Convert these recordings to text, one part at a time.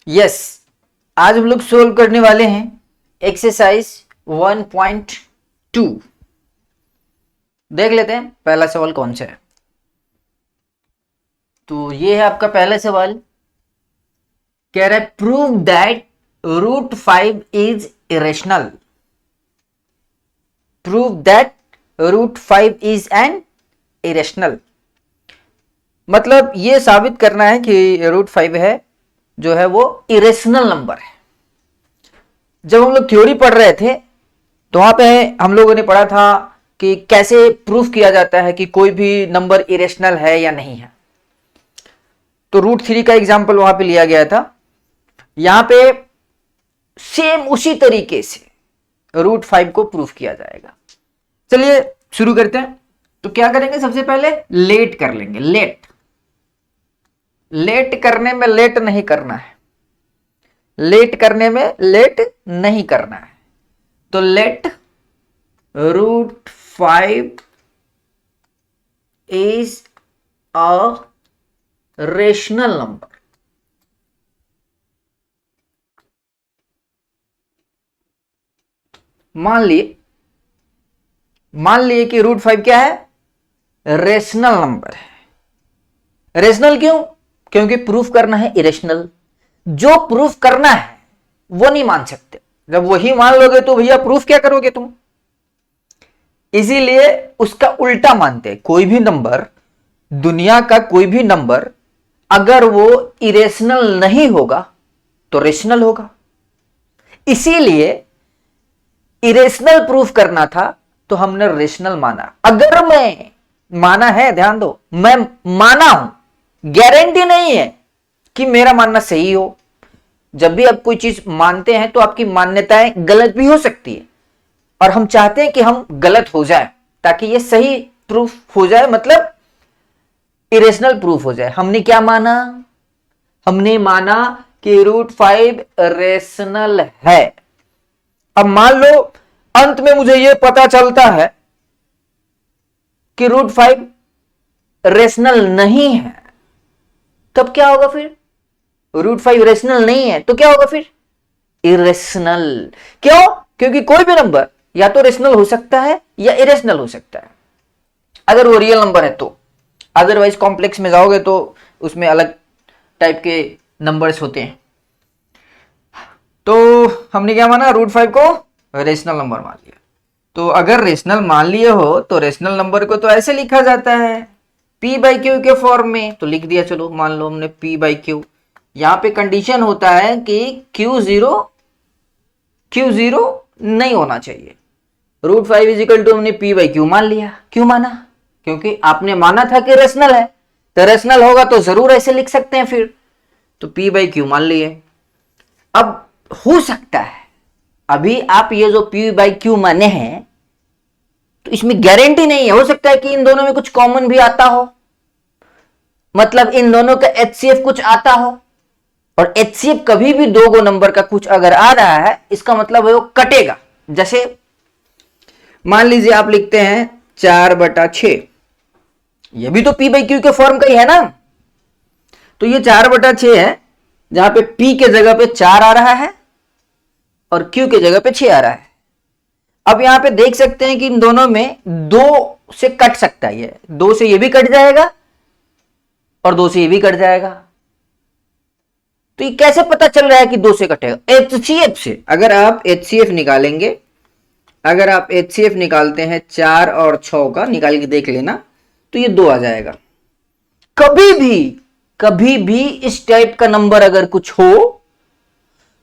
Yes, आज हम लोग सोल्व करने वाले हैं एक्सरसाइज 1.2। देख लेते हैं पहला सवाल कौन सा है। तो ये है आपका पहला सवाल। कह रहा है prove that √5 is irrational. Prove that √5 is an irrational. मतलब ये साबित करना है कि √5 है जो है वो इरेशनल नंबर है। जब हम लोग थ्योरी पढ़ रहे थे तो वहां पे हम लोगों ने पढ़ा था कि कैसे प्रूफ किया जाता है कि कोई भी नंबर इरेशनल है या नहीं है। तो √3 का एग्जाम्पल वहां पे लिया गया था। यहां पे सेम उसी तरीके से √5 को प्रूफ किया जाएगा। चलिए शुरू करते हैं। तो क्या करेंगे, सबसे पहले लेट कर लेंगे। लेट करने में लेट नहीं करना है, लेट करने में लेट नहीं करना है। तो let √5 is a rational number. मान लिए कि √5 क्या है, रेशनल नंबर है। रेशनल क्यों? क्योंकि प्रूफ करना है इरेशनल। जो प्रूफ करना है वो नहीं मान सकते। जब वही मान लोगे तो भैया प्रूफ क्या करोगे तुम। इसीलिए उसका उल्टा मानते हैं। कोई भी नंबर, दुनिया का कोई भी नंबर अगर वो इरेशनल नहीं होगा तो रेशनल होगा। इसीलिए इरेशनल प्रूफ करना था तो हमने रेशनल माना। अगर मैं माना है, ध्यान दो, मैं माना हूं, गारंटी नहीं है कि मेरा मानना सही हो। जब भी आप कोई चीज मानते हैं तो आपकी मान्यताएं गलत भी हो सकती है, और हम चाहते हैं कि हम गलत हो जाए ताकि ये सही प्रूफ हो जाए, मतलब इरेशनल प्रूफ हो जाए। हमने क्या माना? हमने माना कि √5 रेशनल है। अब मान लो अंत में मुझे यह पता चलता है कि √5 रेशनल नहीं है, तब क्या होगा फिर? √5 रेशनल नहीं है तो क्या होगा फिर? इरेशनल। क्यों? क्योंकि कोई भी नंबर या तो रेशनल हो सकता है या इरेशनल हो सकता है अगर वो रियल नंबर है तो। अदरवाइज कॉम्प्लेक्स में जाओगे तो उसमें अलग टाइप के नंबर्स होते हैं। तो हमने क्या माना? √5 को रेशनल नंबर मान लिया। तो अगर रेशनल मान लिए हो तो रेशनल नंबर को तो ऐसे लिखा जाता है P/Q के फॉर्म में। तो लिख दिया। चलो मान लो हमने P/Q। यहां पे कंडीशन होता है कि Q0 नहीं होना चाहिए। √5 इज इक्वल टू हमने P/Q मान लिया। क्यों माना? क्योंकि आपने माना था कि रेशनल है, तो रेशनल होगा तो जरूर ऐसे लिख सकते हैं फिर। तो P/Q मान लिए। अब हो सकता है अभी आप ये जो P/Q माने हैं तो इसमें गारंटी नहीं है, हो सकता है कि इन दोनों में कुछ कॉमन भी आता हो, मतलब इन दोनों का HCF कुछ आता हो। और HCF कभी भी दो गो नंबर का कुछ अगर आ रहा है इसका मतलब है वो कटेगा। जैसे मान लीजिए आप लिखते हैं 4/6, ये भी तो P/Q के फॉर्म का ही है ना। तो ये 4/6 है जहां पे P के जगह पे 4 आ रहा है और Q के जगह पे 6 आ रहा है। अब यहां पे देख सकते हैं कि इन दोनों में 2 से कट सकता है। ये 2 से ये भी कट जाएगा और 2 से ये भी कट जाएगा। तो ये कैसे पता चल रहा है कि 2 से कटेगा? HCF से। अगर आप HCF निकालेंगे, अगर आप HCF निकालते हैं 4 और 6 का, निकाल के देख लेना, तो ये 2 आ जाएगा। कभी भी इस टाइप का नंबर अगर कुछ हो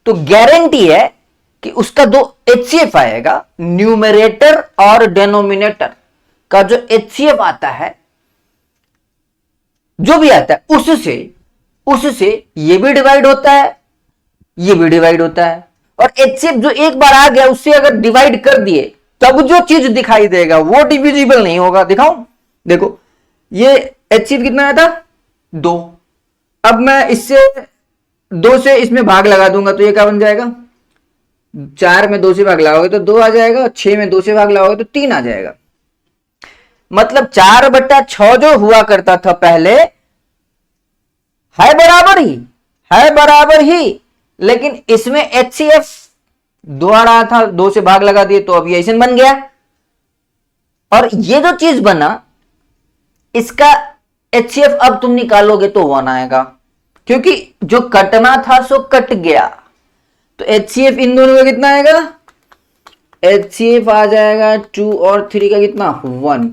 तो गारंटी है कि उसका 2 HCF आएगा। न्यूमरेटर और डेनोमिनेटर का जो HCF आता है, जो भी आता है, उससे ये भी डिवाइड होता है, ये भी डिवाइड होता है। और HCF जो एक बार आ गया उससे अगर डिवाइड कर दिए तब जो चीज दिखाई देगा वो डिविजिबल नहीं होगा। दिखाऊं? देखो ये HCF कितना आया था? 2। अब मैं इससे 2 से इसमें भाग लगा दूंगा तो ये क्या बन जाएगा? 4 में 2 से भाग लगाओगे तो 2 आ जाएगा, और 6 में 2 से भाग लगाओगे तो 3 आ जाएगा। मतलब 4/6 जो हुआ करता था पहले है बराबर ही लेकिन इसमें HCF दो आ रहा था, दो से भाग लगा दिए तो अब ये बन गया। और ये जो चीज बना इसका HCF अब तुम निकालोगे तो 1 आएगा, क्योंकि जो कटना था सो कट गया। तो HCF इन दोनों का कितना आएगा? HCF आ जाएगा 2 और 3 का कितना? 1।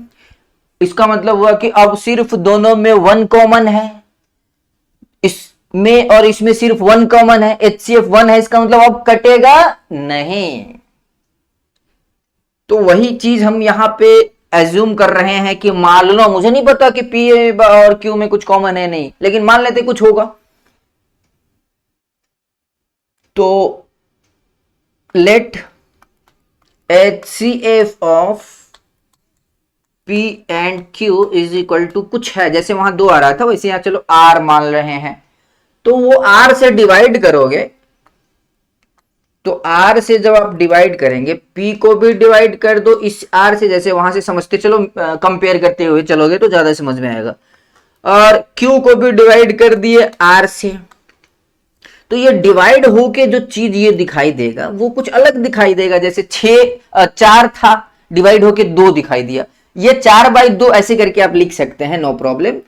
इसका मतलब हुआ कि अब सिर्फ दोनों में 1 कॉमन है, इसमें और इसमें सिर्फ 1 कॉमन है, HCF 1 है, इसका मतलब अब कटेगा नहीं। तो वही चीज हम यहां पे एज्यूम कर रहे हैं कि मान लो, मुझे नहीं पता कि P और Q में कुछ कॉमन है नहीं, लेकिन मान लेते कुछ होगा। तो let HCF of P and Q is equal to कुछ है, जैसे वहां 2 आ रहा था वैसे यहां चलो R मान रहे हैं। तो वो R से डिवाइड करोगे, तो R से जब आप डिवाइड करेंगे, P को भी डिवाइड कर दो इस R से, जैसे वहां से समझते चलो, कंपेयर करते हुए चलोगे तो ज्यादा समझ में आएगा। और Q को भी डिवाइड कर दिए R से, तो ये डिवाइड होके जो चीज ये दिखाई देगा वो कुछ अलग दिखाई देगा। जैसे 4 था, डिवाइड होके 2 दिखाई दिया, ये 4/2 ऐसे करके आप लिख सकते हैं, नो प्रॉब्लम।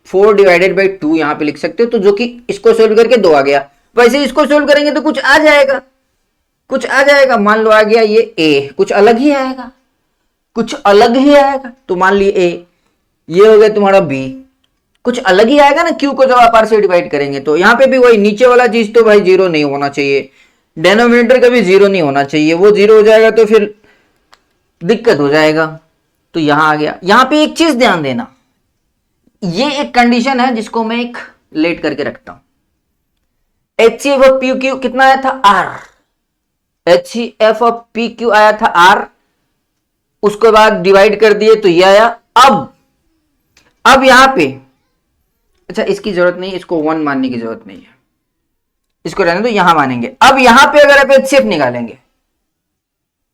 4 डिवाइडेड बाई 2 यहां पे लिख सकते हो, तो जो कि इसको सोल्व करके 2 आ गया। वैसे इसको सोल्व करेंगे तो कुछ आ जाएगा, कुछ आ जाएगा। मान लो आ गया ये A, कुछ अलग ही आएगा, कुछ अलग ही आएगा। तो मान ली A, ये हो गया तुम्हारा B, कुछ अलग ही आएगा ना। Q को जब आप R से डिवाइड करेंगे तो यहां पे भी वही नीचे वाला चीज तो भाई 0 नहीं होना चाहिए, डेनोमिनेटर का भी 0 नहीं होना चाहिए, वो 0 हो जाएगा तो फिर दिक्कत हो जाएगा। तो यहां आ गया। यहां पे एक चीज ध्यान देना, ये एक कंडीशन है जिसको मैं एक लेट करके रखता हूं। HCF ऑफ PQ कितना आया था? R। HCF ऑफ PQ आया था R, उसके बाद डिवाइड कर दिए तो ये आया। अब यहां पे, अच्छा इसकी जरूरत नहीं, इसको 1 मानने की जरूरत नहीं है, इसको रहने दो, यहां मानेंगे। अब यहां पे अगर आप HCF निकालेंगे,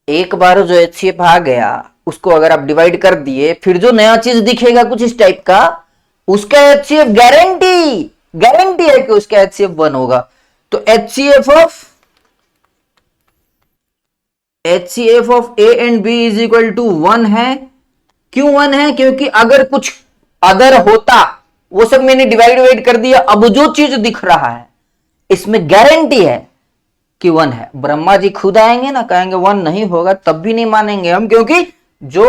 एक बार जो HCF आ गया उसको अगर आप डिवाइड कर दिए, फिर जो नया चीज दिखेगा कुछ इस टाइप का, उसका HCF गारंटी है कि उसका HCF 1 होगा। तो HCF of A and B is equal to 1 है। क्यों 1 है? क्योंकि अगर कुछ अदर होता, वो सब मैंने डिवाइड कर दिया, अब जो चीज दिख रहा है इसमें गारंटी है कि 1 है। ब्रह्मा जी खुद आएंगे ना, कहेंगे 1 नहीं होगा, तब भी नहीं मानेंगे हम, क्योंकि जो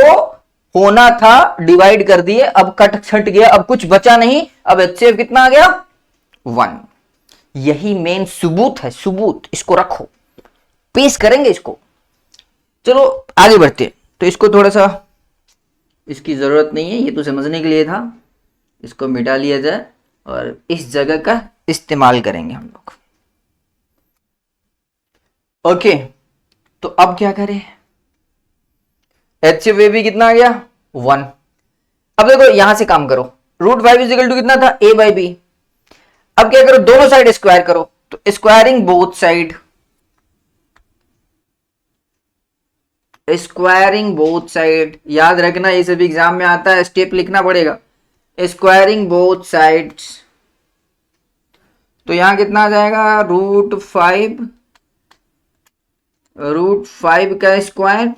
होना था डिवाइड कर दिए, अब कट छट गया, अब कुछ बचा नहीं, अब HCF कितना आ गया? 1। यही मेन सबूत है, सबूत। इसको रखो, पेश करेंगे इसको। चलो आगे बढ़ते। तो इसको थोड़ा सा, इसकी जरूरत नहीं है, ये तो समझने के लिए था, इसको मिटा लिया जाए और इस जगह का इस्तेमाल करेंगे हम लोग। ओके, तो अब क्या करें? HCF भी कितना आ गया? 1। अब देखो यहां से काम करो, √5 इज इक्वल टू कितना था? A/B। अब क्या करो? दोनों साइड स्क्वायर करो, तो squaring both side, squaring both side, याद रखना ये सब एग्जाम में आता है, स्टेप लिखना पड़ेगा। स्क्वायरिंग बोथ साइड्स, तो यहां कितना आ जाएगा? √5 का स्क्वायर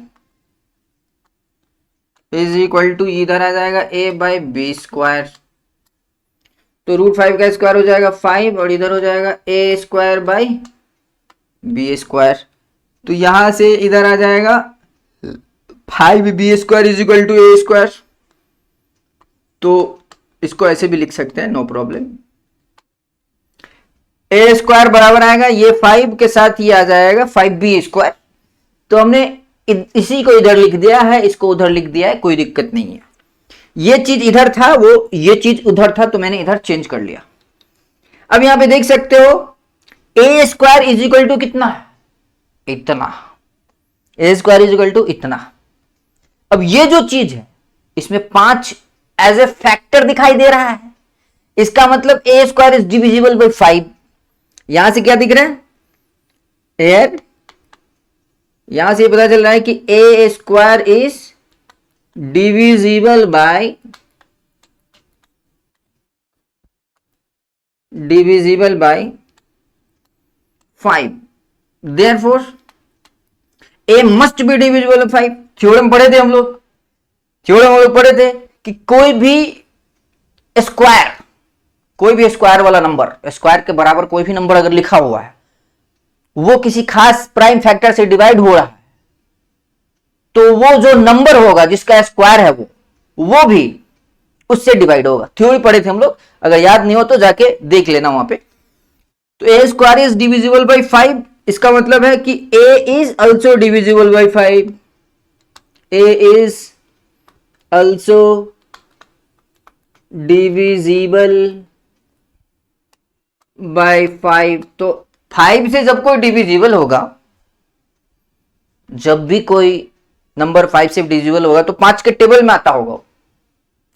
इज इक्वल टू, इधर आ जाएगा A/B स्क्वायर। तो √5 का स्क्वायर हो जाएगा 5 और इधर हो जाएगा A²/B स्क्वायर। तो यहां से इधर आ जाएगा 5B² is equal to A²। तो इसको ऐसे भी लिख सकते हैं, नो प्रॉब्लम। A² बराबर आएगा, ये 5 के साथ ये आ जाएगा 5B²। तो हमने इसी को इधर लिख दिया है, इसको उधर लिख दिया है, कोई दिक्कत नहीं है। ये चीज इधर था, वो ये चीज उधर था, तो मैंने इधर चेंज कर लिया। अब यहां पे देख सकते हो A² इज इक्वल टू कितना है? इतना। A² इज इक्वल टू इतना। अब ये जो चीज है इसमें 5 एज ए फैक्टर दिखाई दे रहा है, इसका मतलब A² इज डिविजिबल बाई 5। यहां से क्या दिख रहा है? यहां से पता चल रहा है कि A² is divisible by 5, therefore A must be divisible by 5। Theorem पढ़े थे हम लोग, पढ़े थे कि कोई भी स्क्वायर वाला नंबर, स्क्वायर के बराबर कोई भी नंबर अगर लिखा हुआ है, वो किसी खास प्राइम फैक्टर से डिवाइड हो रहा है, तो वो जो नंबर होगा जिसका स्क्वायर है वो भी उससे डिवाइड होगा। थ्योरी पढ़े थे हम लोग, अगर याद नहीं हो तो जाके देख लेना वहां पे। तो a square is divisible by 5, इसका मतलब है कि a is also divisible by 5, a is also divisible by 5। तो 5 से जब कोई डिविजिबल होगा, जब भी कोई नंबर 5 से डिविजिबल होगा तो 5 के टेबल में आता होगा।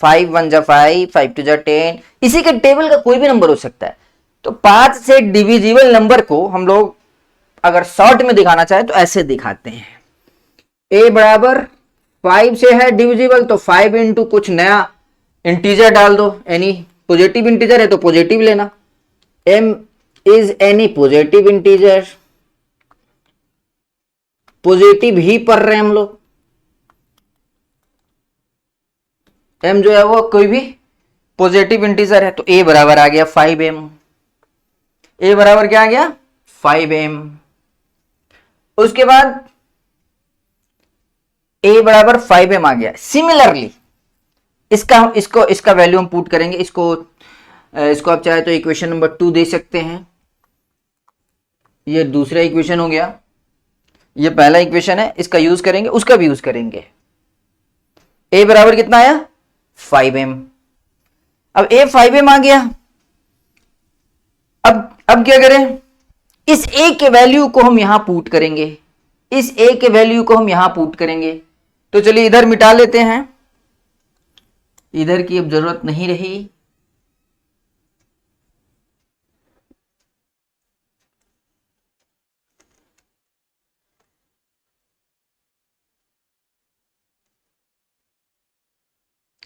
5 1 जा 5, 5 2 जा 10, इसी के टेबल का कोई भी नंबर हो सकता है। तो 5 से डिविजिबल नंबर को हम लोग अगर शॉर्ट में दिखाना चाहे तो ऐसे दिखाते हैं, a बराबर 5 से है डिविजिबल, तो 5 इंटू कुछ नया इंटीजर डाल दो, एनी पॉजिटिव इंटीजर है तो पॉजिटिव लेना, m is any positive integer, positive ही पढ़ रहे हैं हम लोग, m जो है वो कोई भी पॉजिटिव इंटीजर है, तो a बराबर आ गया 5m, a बराबर क्या आ गया 5m। उसके बाद a बराबर 5m आ गया। सिमिलरली इसका वैल्यू हम पुट करेंगे, इसको आप चाहे तो इक्वेशन नंबर 2 दे सकते हैं, ये दूसरा इक्वेशन हो गया, ये पहला इक्वेशन है, इसका यूज करेंगे, उसका भी यूज करेंगे। a बराबर कितना आया 5m। अब a 5m आ गया, अब क्या करें, इस a के वैल्यू को हम यहां पुट करेंगे, इस a के वैल्यू को हम यहां पुट करेंगे। तो चलिए इधर मिटा लेते हैं, इधर की अब जरूरत नहीं रही।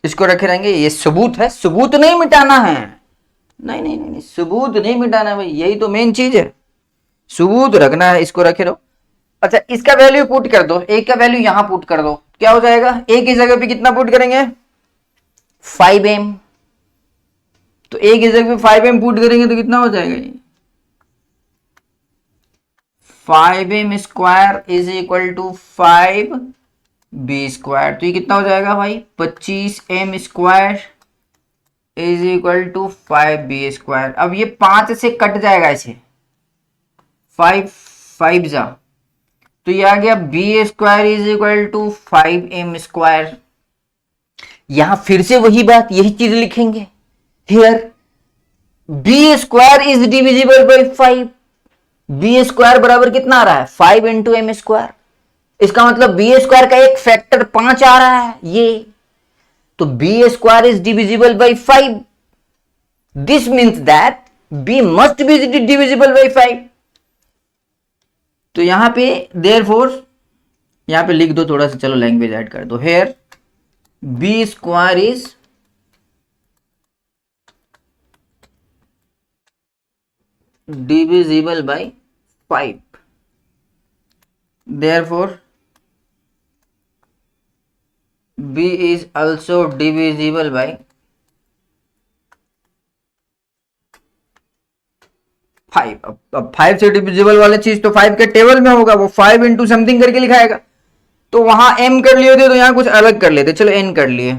इसको रखे रहेंगे, ये सबूत है, सबूत नहीं मिटाना है, नहीं, सबूत नहीं मिटाना है भाई, यही तो मेन चीज है, सबूत रखना है, इसको रखे रहो। अच्छा, इसका वैल्यू पुट कर दो, a का वैल्यू यहां पुट कर दो, क्या हो जाएगा, a की जगह पे कितना पुट करेंगे 5m, तो a की जगह पे 5m पुट करेंगे तो कितना हो जाएगा ये 5m square is equal to 5b square, तो ये कितना हो जाएगा भाई 25m square is equal to 5b square. अब ये 5 से कट जाएगा, इसे 5 5 जा, तो ये आ गया b square is equal to 5m square. यहां फिर से वही बात, यही चीज लिखेंगे, here b square is divisible by 5, b square बराबर कितना आ रहा है 5 इंटू m स्क्वायर, इसका मतलब b स्क्वायर का एक फैक्टर 5 आ रहा है ये, तो b square is divisible by 5, this means that b must be divisible by 5। तो यहां पे देयरफॉर यहां पे लिख दो थोड़ा सा, चलो लैंग्वेज ऐड कर दो, here b square is divisible by 5, therefore b is also divisible by 5। अब 5 से डिविजिबल वाली चीज तो 5 के टेबल में होगा, वो 5 इंटू समथिंग करके लिखाएगा, तो वहां m कर लिए थे तो यहां कुछ अलग कर लेते, चलो n कर लिए,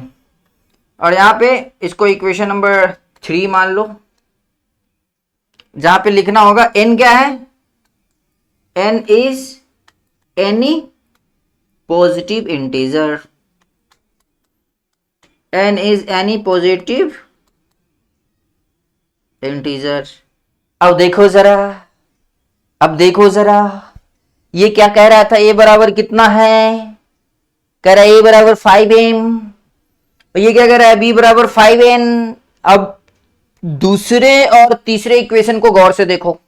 और यहां पे इसको इक्वेशन नंबर 3 मान लो, जहां पे लिखना होगा n क्या है, n is any positive integer, n is any positive integer. अब देखो जरा, ये क्या कह रहा था, a बराबर कितना है, कह रहा है a बराबर 5m, और ये क्या कह रहा है b बराबर 5n। अब दूसरे और तीसरे इक्वेशन को गौर से देखो,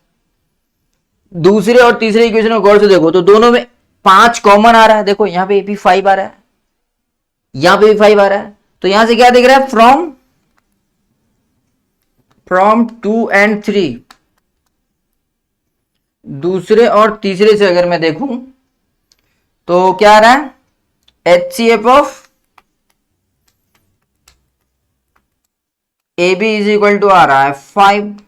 तो दोनों में 5 कॉमन आ रहा है, देखो यहां पे भी 5 आ रहा है, यहां पे भी 5 आ रहा है, तो यहां से क्या दिख रहा है, फ्रॉम 2 and 3 दूसरे और तीसरे से अगर मैं देखूं तो क्या आ रहा है, HCF of AB is equal to आ रहा है 5,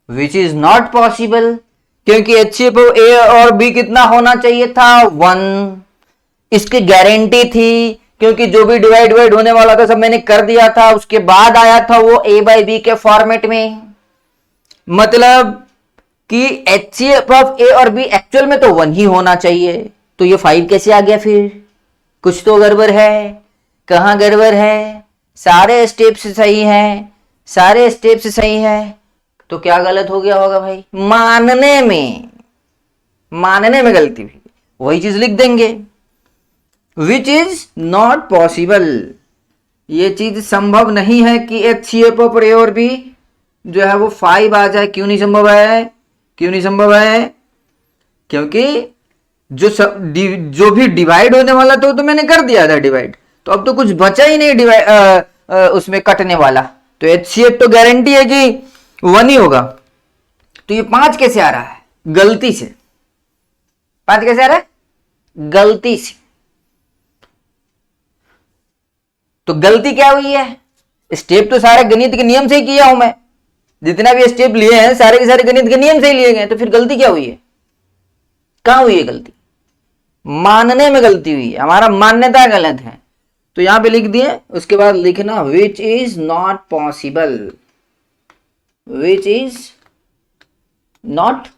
विच इज नॉट पॉसिबल, क्योंकि HCF ऑफ A और B कितना होना चाहिए था, 1। इसकी गारंटी थी क्योंकि जो भी डिवाइड होने वाला था सब मैंने कर दिया था, उसके बाद आया था वो A/B के फॉर्मेट में। मतलब कि HCF ऑफ A और B एक्चुअल में तो 1 ही होना चाहिए, तो ये 5 कैसे आ गया फिर? कुछ तो गड़बड़ है। कहां गड़बड़ है? सारे स्टेप्स सही हैं, सारे स्टेप्स सही हैं, तो क्या गलत हो गया होगा भाई? मानने में गलती हुई, वही चीज लिख देंगे, विच इज नॉट पॉसिबल। ये चीज संभव नहीं है कि HCF ऑफ A और B जो है वो 5 आ जाए। क्यों नहीं संभव है? क्यों नहीं संभव है? क्योंकि जो भी डिवाइड होने वाला था तो मैंने कर दिया था डिवाइड, तो अब तो कुछ बचा ही नहीं डिवाइड उसमें कटने वाला, तो HCF तो गारंटी है कि 1 ही होगा। तो ये 5 कैसे आ रहा है? गलती से। 5 कैसे आ रहा है? गलती से। तो गलती क्या हुई है? स्टेप तो सारे गणित के नियम से ही किया हूं मैं, जितना भी स्टेप लिए हैं सारे के सारे गणित के नियम से ही लिए गए, तो फिर गलती क्या हुई है? कहां हुई है गलती? मानने में गलती हुई है, हमारा मान्यता गलत है। तो यहां पे लिख दिए, उसके बाद लिखना which is not possible, which is not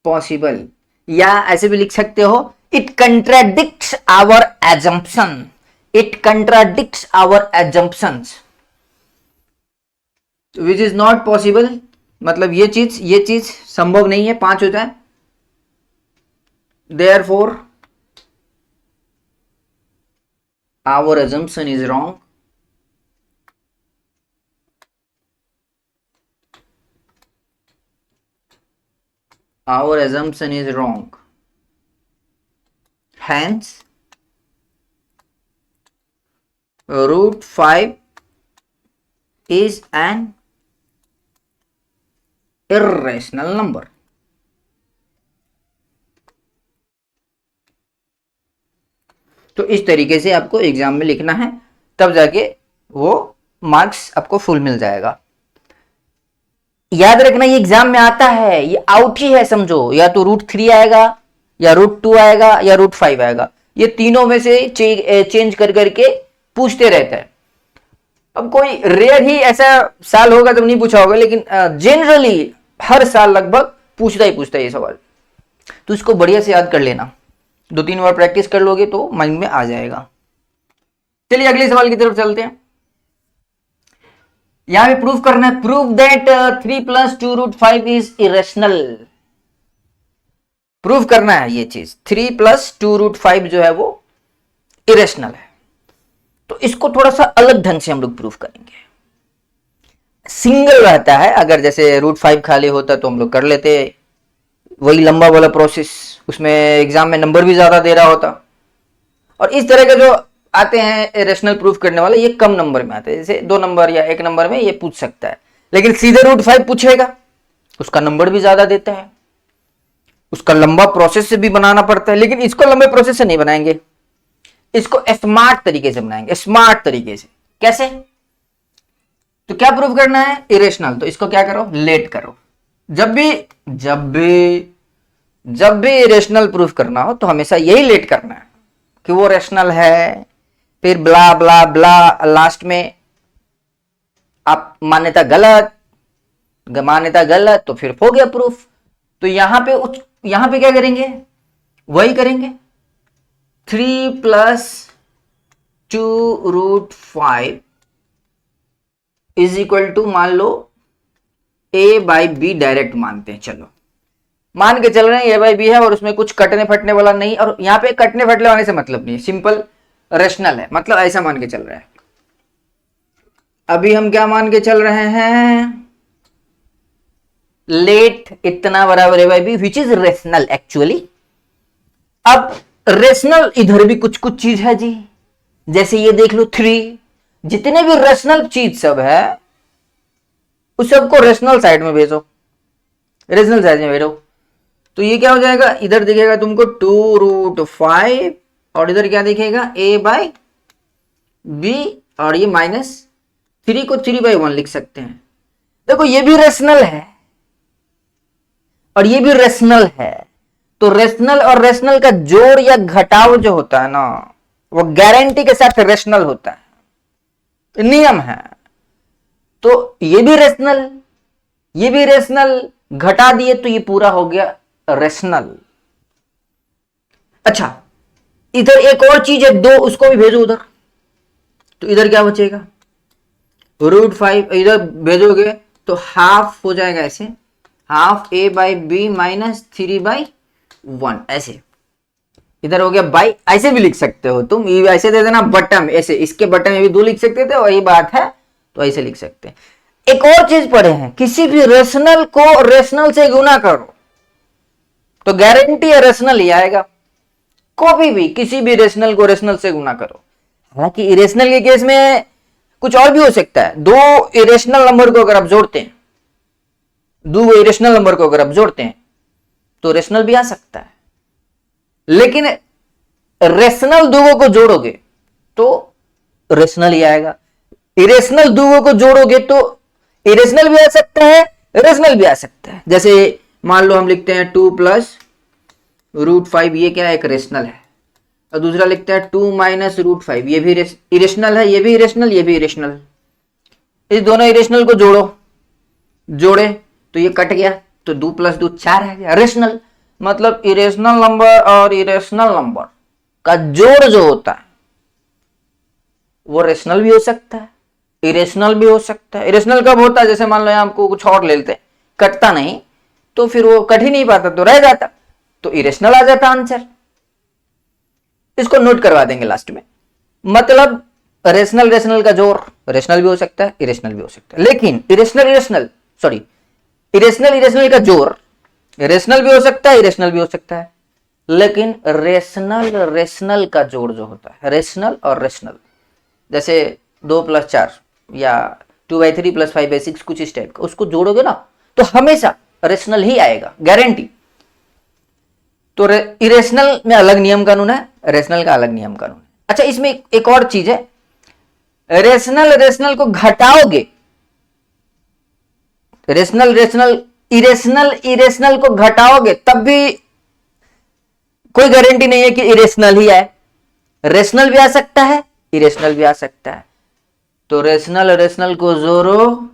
possible, या ऐसे भी लिख सकते हो it contradicts our assumption, it contradicts our assumptions. Which is not possible मतलब ये चीज संभव नहीं है, 5 होता है। Therefore our assumption is wrong, our assumption is wrong, hence root 5 is an irrational number। तो इस तरीके से आपको एग्जाम में लिखना है, तब जाके वो मार्क्स आपको फुल मिल जाएगा। याद रखना ये एग्जाम में आता है, ये आउट ही है समझो, या तो √3 आएगा, या √2 आएगा, या √5 आएगा, ये तीनों में से चेंज कर करके पूछते रहता है। अब कोई रेयर ही ऐसा साल होगा तब नहीं पूछा होगा, लेकिन जनरली हर साल लगभग पूछता है ये सवाल। तो इसको बढ़िया से याद कर लेना, 2-3 बार प्रैक्टिस कर लोगे तो माइंड में आ जाएगा। चलिए अगले सवाल की तरफ चलते हैं। यहां पे प्रूफ करना है, prove that 3 + 2 √5 is irrational. Proof करना है ये चीज, 3 + 2 √5 जो है वो इरेशनल है। तो इसको थोड़ा सा अलग ढंग से हम लोग प्रूफ करेंगे। सिंगल रहता है, अगर जैसे √5 खाली होता तो हम लोग कर लेते, वही लंबा वाला प्रोसेस, उसमें एग्जाम में नंबर भी ज्यादा दे रहा होता। और इस तरह के जो आते हैं रेशनल प्रूफ करने वाले, ये कम नंबर में आते हैं, जैसे 2 नंबर या 1 नंबर में ये पूछ सकता है। लेकिन सीधे √5 पूछेगा, उसका नंबर भी ज्यादा देता है, उसका लंबा प्रोसेस से भी बनाना पड़ता है। लेकिन इसको लंबे प्रोसेस से नहीं बनाएंगे, इसको स्मार्ट तरीके से बनाएंगे, स्मार्ट तरीके से। कैसे? तो क्या प्रूफ करना है? इरेशनल। तो इसको क्या करो? लेट करो। जब भी इरेशनल प्रूफ करना हो तो हमेशा यही लेट करना है कि वो रेशनल है, फिर ब्ला ब्ला ब्ला, लास्ट में आप मान्यता गलत तो फिर हो गया प्रूफ। तो यहां पे क्या करेंगे? वही करेंगे, 3 + 2 √5 इज इक्वल टू, मान लो A/B डायरेक्ट मानते हैं, चलो मान के चल रहे हैं A/B है और उसमें कुछ कटने फटने वाला नहीं, और यहां पे कटने फटने वाले से मतलब नहीं, सिंपल रेशनल है, मतलब ऐसा मान के चल रहा है। अभी हम क्या मान के चल रहे हैं? लेट इतना बराबर A/B which is rational actually. अब रेशनल इधर भी कुछ चीज है जी, जैसे ये देख लो 3, जितने भी रेशनल चीज सब है उस सबको रेशनल साइड में भेजो, रेशनल साइड में भेजो। तो ये क्या हो जाएगा, इधर दिखेगा तुमको 2√5 और इधर क्या दिखेगा a/b और ये -3 को 3/1 लिख सकते हैं। देखो ये भी रेशनल है और ये भी रेशनल है। तो रेशनल और रेशनल का जोड़ या घटाव जो होता है ना, वो गारंटी के साथ रेशनल होता है, नियम है। तो ये भी रेशनल, ये भी रेशनल, घटा दिए तो ये पूरा हो गया रेशनल। अच्छा, इधर एक और चीज है 2, उसको भी भेजो उधर। तो इधर क्या बचेगा, √5 इधर भेजोगे तो हाफ हो जाएगा, ऐसे हाफ a/b -3/1 ऐसे। इधर हो गया बाई, ऐसे भी लिख सकते हो तुम, ये ऐसे दे देना बटन, ऐसे इसके बटन में भी 2 लिख सकते थे, वही बात है, तो ऐसे लिख सकते हैं। एक और चीज पढ़े हैं, किसी भी रेशनल को रेशनल से गुना करो तो गारंटी है रेशनल ही आएगा। कभी भी किसी भी रेशनल को रेशनल से गुना करो। हालांकि इरेशनल के केस में कुछ और भी हो सकता है। 2 इरेशनल नंबर को अगर आप जोड़ते हैं, 2 इरेशनल नंबर को अगर आप जोड़ते हैं तो रेशनल भी आ सकता है, लेकिन रेशनल 2 को जोड़ोगे तो रेशनल ही आएगा। इरेशनल 2 को जोड़ोगे तो इरेशनल भी आ सकता है, रेशनल भी आ सकता है। जैसे मान लो हम लिखते हैं 2 + √5, ये क्या है, एक रेशनल है। और दूसरा लिखते हैं 2 - √5, ये भी इरेशनल है, ये भी इरेशनल, ये भी इरेशनल। इस दोनों इरेशनल को जोड़े तो ये कट गया, तो 2 + 2 4 है गया, रेशनल। मतलब इरेशनल नंबर और इरेशनल नंबर का जोड़ जो होता है वो रेशनल भी हो सकता है, इरेशनल भी हो सकता है। इरेशनल कब होता है, जैसे मान लो हमको कुछ और ले लेते, कटता नहीं, तो फिर वो कट ही नहीं पाता, तो रह जाता, तो इरेशनल आ जाता आंसर। इसको नोट करवा देंगे लास्ट में। मतलब रेशनल रेशनल का जोड़ रेशनल भी हो सकता है, इरेशनल भी हो सकता है। लेकिन इरेशनल इरेशनल का जोड़ रेशनल भी हो सकता है, इरेशनल भी हो सकता है। लेकिन रेशनल का जोड़ जो होता है, रेशनल और रेशनल, जैसे 2 + 4 या 2/3 + 5/6 कुछ इस टाइप का, उसको जोड़ोगे ना तो हमेशा रेशनल ही आएगा, गारंटी। तो इरेशनल में अलग नियम कानून है, रेशनल का अलग नियम कानून है। अच्छा, इसमें एक और चीज है, रेशनल को घटाओगे, इरेशनल को घटाओगे तब भी कोई गारंटी नहीं है कि इरेशनल ही आए। रेशनल भी आ सकता है, इरेशनल भी आ सकता है। तो रेशनल को जोड़ो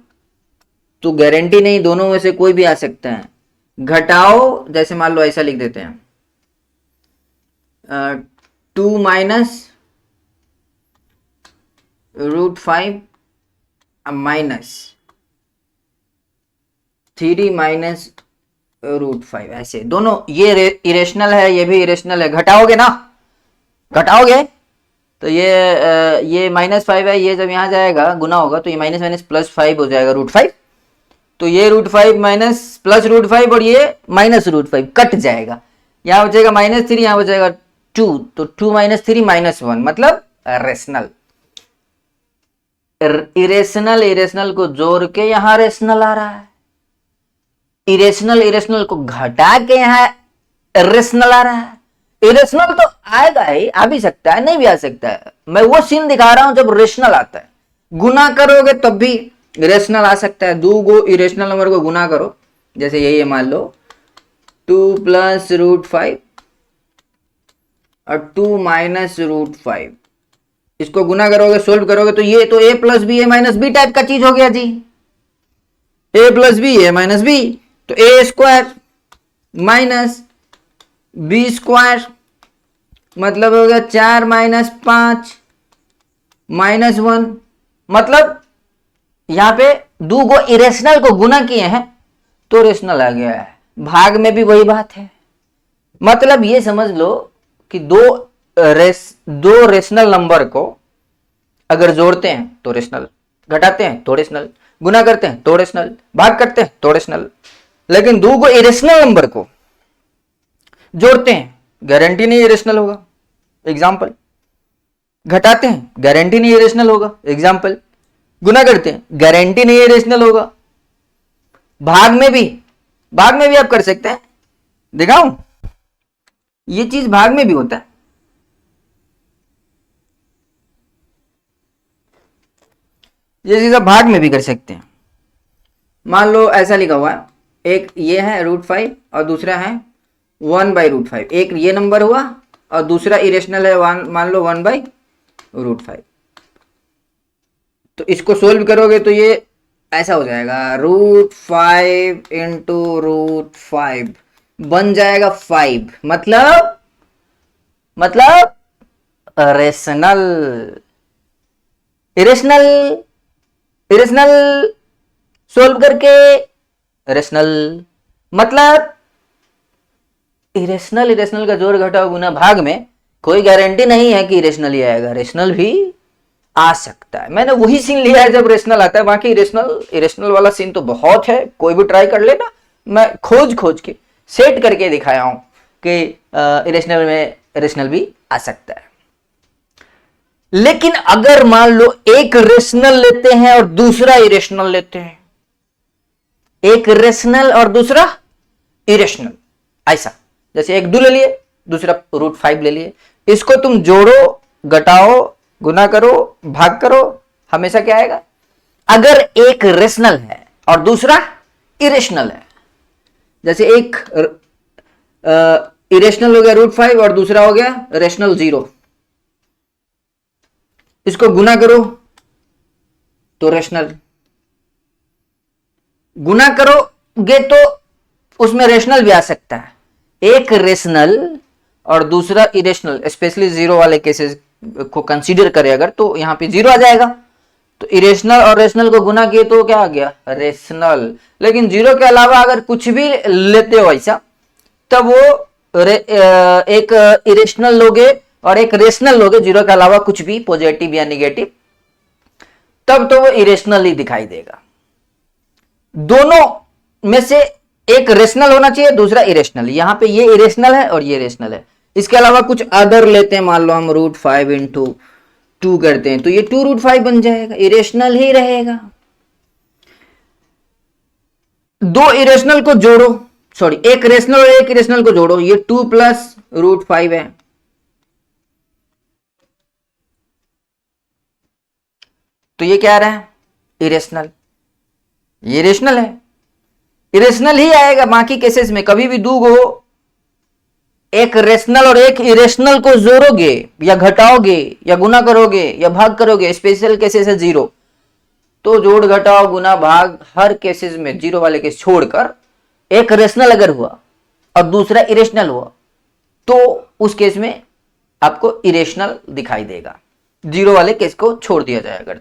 तो गारंटी नहीं, दोनों में से कोई भी आ सकता है। घटाओ, जैसे मान लो ऐसा लिख देते हैं 2 - √5 -3 - √5, ऐसे दोनों, ये इरेशनल है, ये भी इरेशनल है। घटाओगे ना, घटाओगे तो ये -5 है, ये जब यहां जाएगा गुना होगा तो ये माइनस +5 हो जाएगा √5। तो ये √5 माइनस प्लस √5 और ये -√5 कट जाएगा, यहां बचेगा -3, यहां बचेगा 2, तो 2 - 3 -1, मतलब रेशनल। इरेशनल को जोड़ के यहां रेशनल आ रहा है, इरेशनल को घटा के यहां रेशनल आ रहा है। इरेशनल तो आएगा ही, आ भी सकता है, नहीं भी आ सकता है। मैं वो सीन दिखा रहा हूं जब रेशनल आता है। गुना करोगे तब भी रेशनल आ सकता है। 2 इरेशनल नंबर को गुना करो, जैसे यही है, मान लो 2 + √5 और 2 - √5, इसको गुना करोगे, सोल्व करोगे तो ये तो a + b a - b type का चीज हो गया जी। a + b a - b, तो a² - b² मतलब हो गया 4 - 5 -1। मतलब यहां पे 2 को इरेशनल को गुना किए हैं तो रेशनल आ गया है। भाग में भी वही बात है। मतलब ये समझ लो कि दो रेशनल नंबर को अगर जोड़ते हैं तो रेशनल, घटाते हैं तो रेशनल, गुना करते हैं तो रेशनल, भाग करते हैं तो रेशनल। लेकिन 2 को इरेशनल नंबर को जोड़ते हैं, गारंटी नहीं इरेशनल होगा, एग्जाम्पल। घटाते हैं, गारंटी नहीं इरेशनल होगा, एग्जाम्पल। गुना करते हैं, गारंटी नहीं इरेशनल होगा, भाग में भी आप कर सकते हैं। दिखाऊं, ये चीज भाग में भी होता है। ये चीज आप भाग में भी कर सकते हैं। मान लो ऐसा लिखा हुआ है, एक ये है √5 और दूसरा है 1/√5। एक ये नंबर हुआ और दूसरा इरेशनल है मान लो 1/√5। तो इसको सोल्व करोगे तो ये ऐसा हो जाएगा, √5 इंटू √5 बन जाएगा 5। मतलब रेशनल। इरेशनल सोल्व करके रेशनल। मतलब इरेशनल का जोड़ घटाव गुना भाग में कोई गारंटी नहीं है कि इरेशनल ही आएगा, रेशनल भी आ सकता है। मैंने वही सीन लिया है जब रेशनल आता है, बाकी इरेशनल वाला सीन तो बहुत है, कोई भी ट्राई कर लेना। मैं खोज के सेट करके दिखाया हूं कि इरेशनल में रेशनल भी आ सकता है। लेकिन अगर मान लो एक रेशनल लेते हैं और दूसरा इरेशनल लेते हैं, एक रेशनल और दूसरा इरेशनल, ऐसा जैसे एक 2 ले लिए, दूसरा √5 ले लिए, इसको तुम जोड़ो, घटाओ, गुना करो, भाग करो, हमेशा क्या आएगा? अगर एक रेशनल है और दूसरा इरेशनल है, जैसे एक इरेशनल हो गया √5 और दूसरा हो गया रेशनल 0, इसको गुना करो तो रेशनल, गुना करोगे तो उसमें रेशनल भी आ सकता है। एक रेशनल और दूसरा इरेशनल, स्पेशली 0 वाले केसेस को कंसीडर करें अगर, तो यहां पे 0 आ जाएगा। तो इरेशनल और रेशनल को गुना किए तो क्या आ गया? रेशनल। लेकिन 0 के अलावा अगर कुछ भी लेते हो ऐसा, तब वो एक इरेशनल लोगे और एक रेशनल लोगे, 0 के अलावा कुछ भी पॉजिटिव या निगेटिव, तब तो वो इरेशनल ही दिखाई देगा। दोनों में से एक रेशनल होना चाहिए, दूसरा इरेशनल। यहां पे ये इरेशनल है और ये रेशनल है। इसके अलावा कुछ अदर लेते हैं, मान लो हम √5 इंटू 2 करते हैं, तो ये 2√5 बन जाएगा, इरेशनल ही रहेगा। दो इरेशनल को जोड़ो, सॉरी एक रेशनल और एक इरेशनल को जोड़ो, ये 2 प्लस √5 है, तो ये क्या आ रहा है? इरेशनल। ये रेशनल है, इरेशनल ही आएगा। बाकी केसेस में कभी भी दो गो एक रेशनल और एक इरेशनल को जोड़ोगे या घटाओगे या गुना करोगे या भाग करोगे, स्पेशल केसेस है 0, तो जोड़ घटाओ गुना भाग हर केसेस में 0 वाले केस छोड़कर एक रेशनल अगर हुआ और दूसरा इरेशनल हुआ, तो उस केस में आपको इरेशनल दिखाई देगा। 0 वाले केस को छोड़ दिया जाए अगर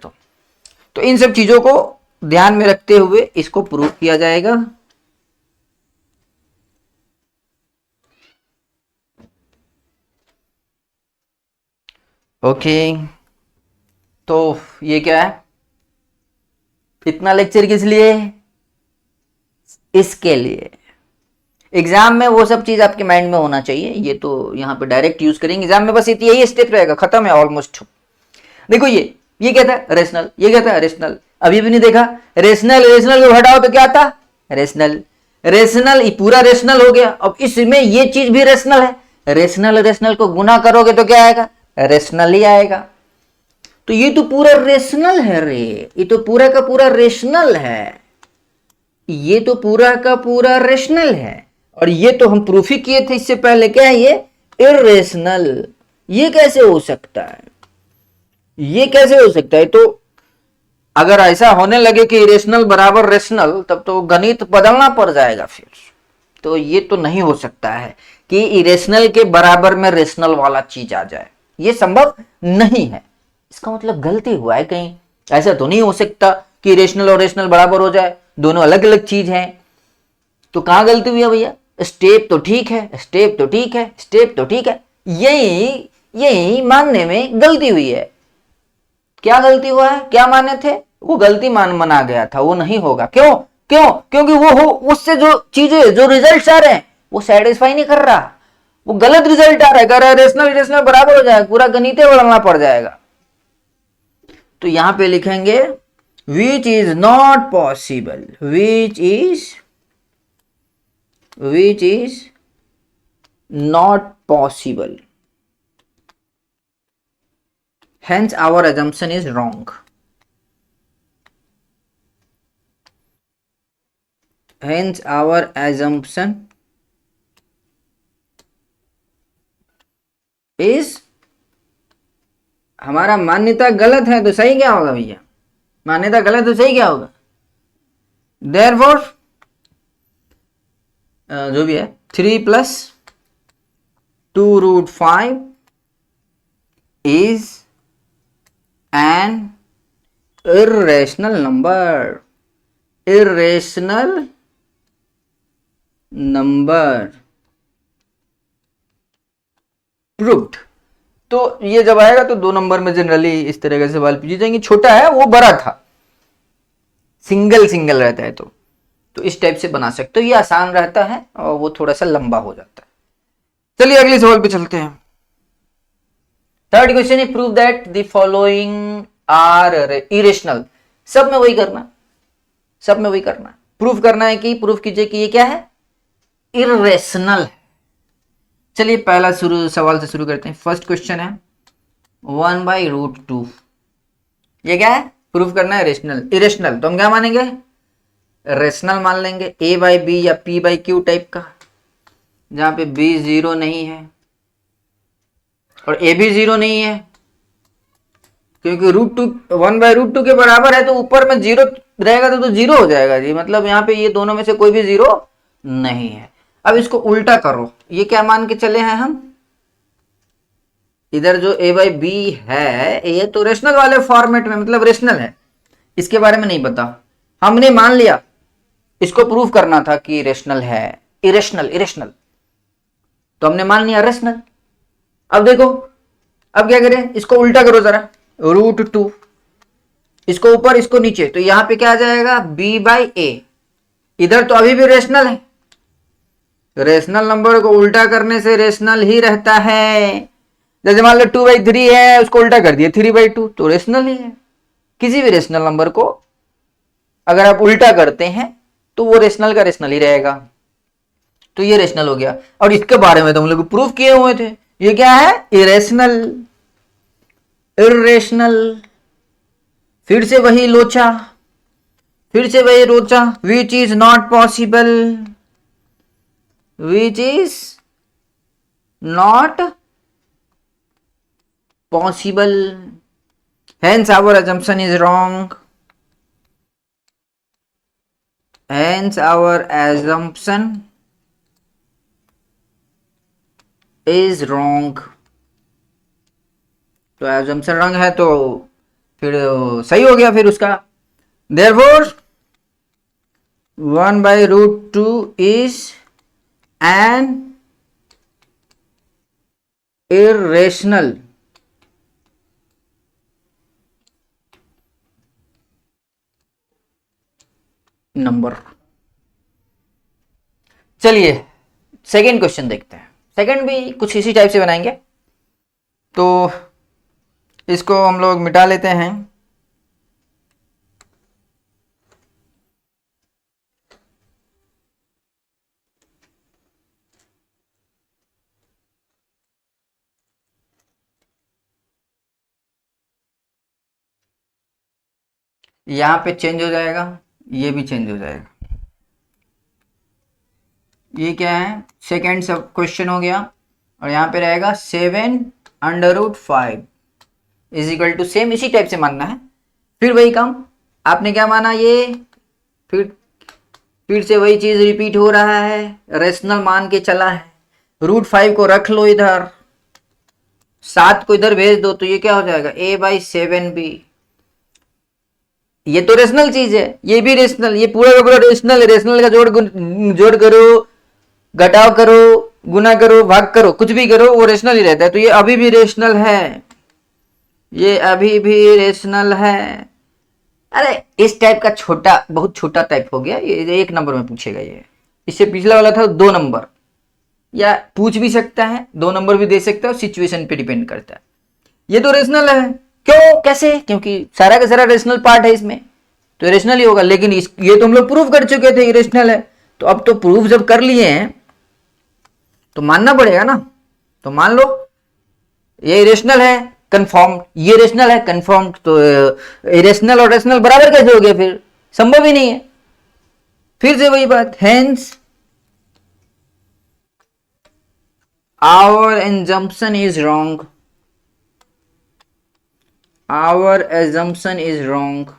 तो इन सब चीजों को ध्यान में रखते हुए इसको प्रूव किया जाएगा। ओके, तो ये क्या है? इतना लेक्चर किस लिए? इसके लिए एग्जाम में वो सब चीज आपके माइंड में होना चाहिए। ये तो यहां पे डायरेक्ट यूज करेंगे एग्जाम में, बस यही स्टेप रहेगा, खत्म है ऑलमोस्ट। देखो ये क्या था? रेशनल। ये क्या था? रेशनल। अभी भी नहीं देखा? रेशनल को हटाओ तो क्या आता? रेशनल पूरा रेशनल हो गया। अब इसमें ये चीज भी रेशनल है, रेशनल को गुना करोगे तो क्या आएगा? रेशनल ही आएगा। तो ये तो पूरा रेशनल है रे, ये तो पूरा का पूरा रेशनल है, ये तो पूरा का पूरा रेशनल है। और ये तो हम प्रूफ ही किए थे इससे पहले, क्या है ये? इरेशनल। ये कैसे हो सकता है? ये कैसे हो सकता है? तो अगर ऐसा होने लगे कि इरेशनल बराबर रेशनल, तब तो गणित बदलना पड़ जाएगा फिर। तो ये तो नहीं हो सकता है कि इरेशनल के बराबर में रेशनल वाला चीज आ जाए, ये संभव नहीं है। इसका मतलब गलती हुआ है कहीं। ऐसा तो नहीं हो सकता कि इरेशनल और रेशनल बराबर हो जाए, दोनों अलग अलग चीज हैं। तो कहां गलती हुई है भैया? स्टेप तो ठीक है, स्टेप तो ठीक है, स्टेप तो ठीक है, यही मानने में गलती हुई है। क्या गलती हुआ है? क्या माने थे? वो गलती मना गया था, वो नहीं होगा। क्यों? क्योंकि वो उससे जो चीजें, जो रिजल्ट आ रहे हैं, वो सेटिस्फाई नहीं कर रहा, वो गलत रिजल्ट आ रहा है। कह रहा है रेशनल बराबर हो जाएगा, पूरा गणित बदलना पड़ जाएगा। तो यहां पे लिखेंगे which is not possible, which is not possible, hence our assumption is wrong. Hence our assumption is, हमारा मान्यता गलत है तो सही क्या होगा भैया? मान्यता गलत तो सही क्या होगा? Therefore जो भी है 3 + 2√5 is an irrational number. Irrational number proved. तो ये जब आएगा तो 2 नंबर में जनरली इस तरह के सवाल पूछे जाएंगे. छोटा है वो बड़ा था, सिंगल रहता है तो इस टाइप से बना सकते हो. ये आसान रहता है और वो थोड़ा सा लंबा हो जाता है. चलिए अगले सवाल पे चलते हैं. थर्ड क्वेश्चन है prove that the following are irrational. सब में वही करना, प्रूफ करना है कि प्रूफ कीजिए कि ये क्या है, इरेशनल है. चलिए पहला सवाल से शुरू करते हैं. फर्स्ट क्वेश्चन है 1/√2. ये क्या है, प्रूफ करना है इरेशनल. तो हम क्या मानेंगे, रेशनल मान लेंगे. a/b या p/q टाइप का, जहां पे b 0 नहीं है और a भी 0 नहीं है, क्योंकि √2 1/√2 के बराबर है तो ऊपर में 0 रहेगा तो 0 हो जाएगा जी. मतलब यहाँ पे ये दोनों में से कोई भी 0 नहीं है. अब इसको उल्टा करो. ये क्या मान के चले हैं हम, इधर जो a/b है ये तो रेशनल वाले फॉर्मेट में, मतलब रेशनल है, इसके बारे में नहीं पता. हमने मान लिया, इसको प्रूफ करना था कि रेशनल है, इरेशनल तो हमने मान लिया रेशनल. अब देखो, अब क्या करें, इसको उल्टा करो जरा. √2 इसको ऊपर इसको नीचे, तो यहां पे क्या आ जाएगा, b/a. इधर तो अभी भी रेशनल है, रेशनल नंबर को उल्टा करने से रेशनल ही रहता है. जैसे मान लो 2/3 है, उसको उल्टा कर दिया 3/2, तो रेशनल ही है. किसी भी रेशनल नंबर को अगर आप उल्टा करते हैं तो वो रेशनल का रेशनल ही रहेगा. तो ये रेशनल हो गया. और इसके बारे में तो हम लोग प्रूफ किए हुए थे. ये क्या है, इरेशनल. फिर से वही लोचा, फिर से वही रोचा. विच is not possible, which is not possible, hence our assumption is wrong. Hence our assumption is wrong. तो assumption wrong है तो फिर सही हो गया फिर उसका. Therefore 1/√2 is an irrational number. चलिए सेकेंड क्वेश्चन देखते हैं. सेकेंड भी कुछ इसी टाइप से बनाएंगे, तो इसको हम लोग मिटा लेते हैं. यहां पे चेंज हो जाएगा, ये भी चेंज हो जाएगा. ये क्या है, सेकेंड सब क्वेश्चन हो गया. और यहां पे रहेगा 7/5 इज इक्वल टू सेम. इसी टाइप से मानना है. फिर वही काम आपने क्या माना, ये फिर से वही चीज रिपीट हो रहा है. रेशनल मान के चला है. √5 को रख लो इधर, 7 को इधर भेज दो, तो ये क्या हो जाएगा, a/7b. ये तो रेशनल चीज है, ये भी रेशनल, ये पूरा का पूरा रेशनल है. रेशनल का जोड़ करो, घटाव करो, गुना करो, भाग करो, कुछ भी करो, वो रेशनल ही रहता है. तो ये अभी भी रेशनल है, ये अभी भी रेशनल है. अरे इस टाइप का छोटा, बहुत छोटा टाइप हो गया. ये 1 नंबर में पूछेगा. ये इससे पिछला वाला था 2 नंबर, या पूछ भी सकता है, 2 नंबर भी दे सकता है, सिचुएशन पे डिपेंड करता है. ये तो रेशनल है. क्यों, कैसे, क्योंकि सारा का सारा रेशनल पार्ट है इसमें. तो इरेशनल ही होगा। लेकिन ये तो हम लोग प्रूव कर चुके थे इरेशनल है, तो अब तो प्रूफ जब कर लिए हैं तो मानना पड़ेगा ना। तो मान लो ये इरेशनल है कंफर्म, ये रेशनल है कंफर्म, तो इरेशनल और रेशनल बराबर कैसे हो गया? फिर संभव ही नहीं है। फिर से वही बात, hence our assumption is wrong, our assumption is wrong.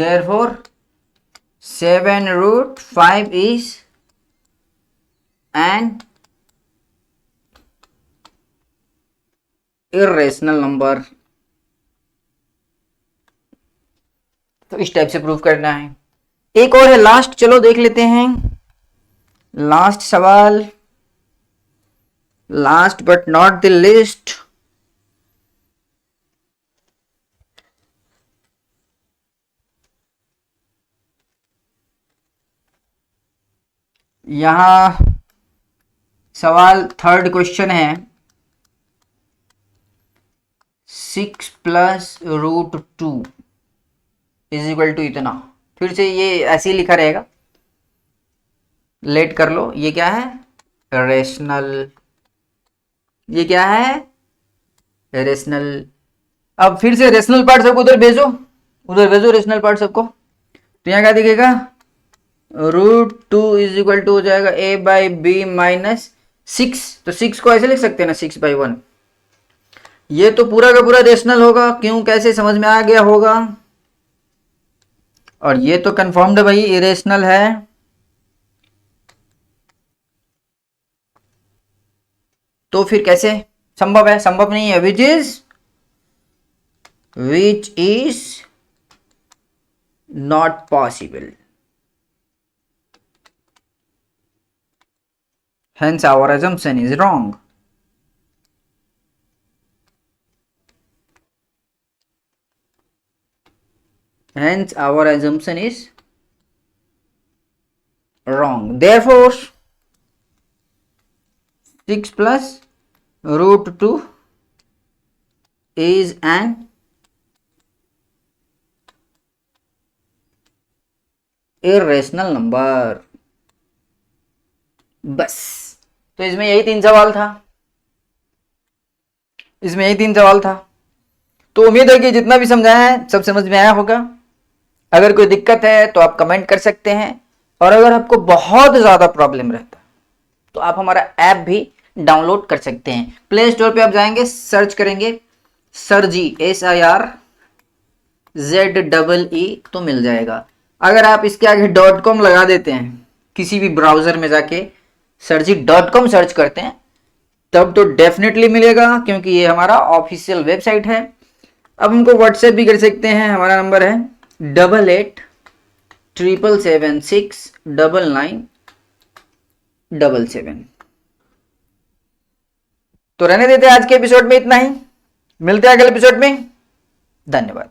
Therefore 7√5 is an irrational number. तो इस टाइप से प्रूव करना है। एक और है लास्ट, चलो देख लेते हैं लास्ट सवाल, last but not the list. यहां सवाल थर्ड क्वेश्चन है, 6+√2 इज इक्वल टू इतना। फिर से ये ऐसे ही लिखा रहेगा, लेट कर लो। ये क्या है? रेशनल। ये क्या है? रेशनल। अब फिर से रेशनल पार्ट सबको उधर भेजो, उधर भेजो रेशनल पार्ट सबको। तो यहाँ क्या दिखेगा? √2 इज इक्वल टू हो जाएगा a/b माइनस 6। तो 6 को ऐसे लिख सकते हैं ना, 6/1। ये तो पूरा का पूरा रेशनल होगा, क्यों कैसे समझ में आ गया होगा। और ये तो कंफर्म्ड है भाई, इरेशनल है। तो फिर कैसे संभव है? संभव नहीं है। विच is not possible. Hence our assumption is wrong. Hence our assumption is wrong. Therefore 6+√2 is an irrational number. बस, तो इसमें यही 3 सवाल था, इसमें यही 3 सवाल था। तो उम्मीद है कि जितना भी समझाया है सब समझ में आया होगा। अगर कोई दिक्कत है तो आप कमेंट कर सकते हैं, और अगर आपको बहुत ज़्यादा प्रॉब्लम रहता है तो आप हमारा ऐप भी डाउनलोड कर सकते हैं। प्ले स्टोर पे आप जाएंगे, सर्च करेंगे सरजी SIRZEE तो मिल जाएगा। अगर आप इसके आगे .com लगा देते हैं, किसी भी ब्राउजर में जाके सरजी.com सर्च करते हैं, तब तो डेफिनेटली मिलेगा, क्योंकि ये हमारा ऑफिशियल वेबसाइट है। अब हमको व्हाट्सएप भी कर सकते हैं, हमारा नंबर है 8877699977। तो रहने देते हैं आज के एपिसोड में इतना ही, मिलते हैं अगले एपिसोड में। धन्यवाद।